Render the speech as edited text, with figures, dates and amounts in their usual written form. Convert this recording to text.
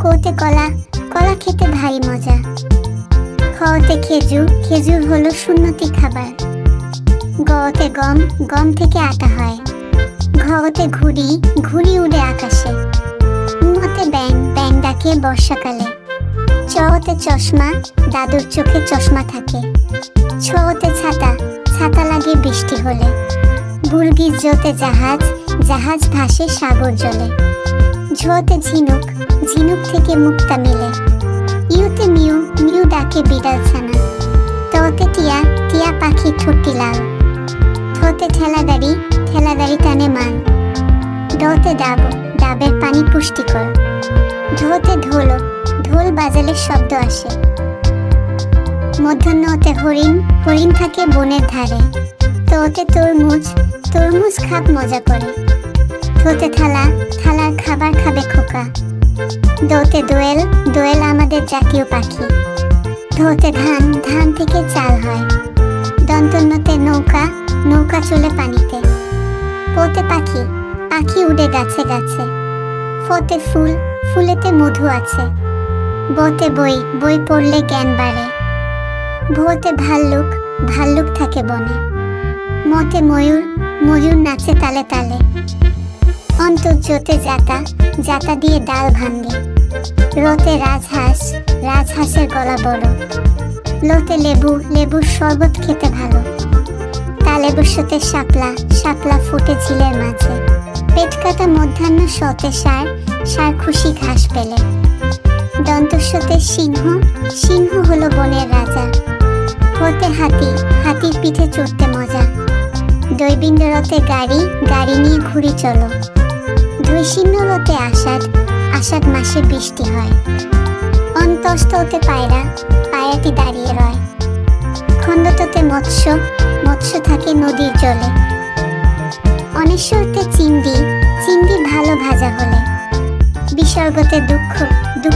কোতে কলা, কলা খেতে ভারী মজা। খতে খেজুর, খেজুর হলো সুন্নতি খাবার। গতে গম, গম থেকে আটা হয়। ঘতে ঘুড়ি, ঘুড়ি উড়ে আকাশে। মতে ব্যাং, ব্যাং ডাকে বর্ষাকালে। চতে চশমা, দাদুর চোখে চশমা থাকে। ছতে ছাতা, ছাতা লাগে বৃষ্টি হলে। বুলগি জোতে জাহাজ, জাহাজ ভাসে সাগর জলে। ঝোতে ঝিনুক, ঝিনুক থেকে মুক্তা মেলে। ইউতে মিউ, মিউ ডাকে বিড়াল ছানা। ততে টিয়া, টিয়া পাখি ঠোঁটটি লাল। থতে ঠেলাদাড়ি, ঠেলাদাড়ি টানে মান। ডতে ডাব, ডাবের পানি পুষ্টিকর। ঢোতে ঢোলক, ঢোল বাজালে শব্দ আসে। মধ্যাহ্নতে হরিণ, হরিণ থাকে বনের ধারে। তোতে তরমুজ, তরমুজ খাপ মজা করে। থতে থালা, থালার খাবার খাবে খোকা। দোতে দোয়েল, দোয়েল আমাদের জাতীয় পাখি। ধোতে ধান, ধান থেকে চাল হয়। দন্তন্নতে নৌকা, নৌকা চলে পানিতে। পোতে পাখি, পাখি উড়ে গাছে গাছে। ফতে ফুল, ফুলেতে মধু আছে। বতে বই, বই পড়লে জ্ঞান বাড়ে। ভোতে ভাল্লুক, ভাল্লুক থাকে বনে। মতে ময়ূর, ময়ূর নাচে তালে তালে। অন্তর্জোতে জাতা, জাতা দিয়ে ডাল ভাঙে। রতে রাজহাঁস, রাজহাঁসের গলা বড়। লোতে লেবু, লেবুর শরবত খেতে ভালো। তালেবুসতে শাপলা, শাপলা ফুটে ঝিলের মাঝে। পেট কাটা মধ্যাহ্ন সতে ষাঁড়, ষাঁড় খুশি ঘাস পেলে। দন্তস্বতে সিংহ, সিংহ হলো বনের রাজা। হতে হাতি, হাতির পিঠে চড়তে মজা। দৈবিন্দরতে গাড়ি, গাড়ি নিয়ে ঘুরি চলো। ধৈশিন্যরতে আষাঢ়, আষাঢ় মাসে বৃষ্টি হয়। অন্তস্ততে পায়রা, পায়রাটি দাঁড়িয়ে রয়। খণ্ডততে মৎস্য, মৎস্য থাকে নদীর জলে। অনেশ্বরতে চিংড়ি, চিংড়ি ভালো ভাজা হলে। বিসর্গতে দুঃখ, দুঃখ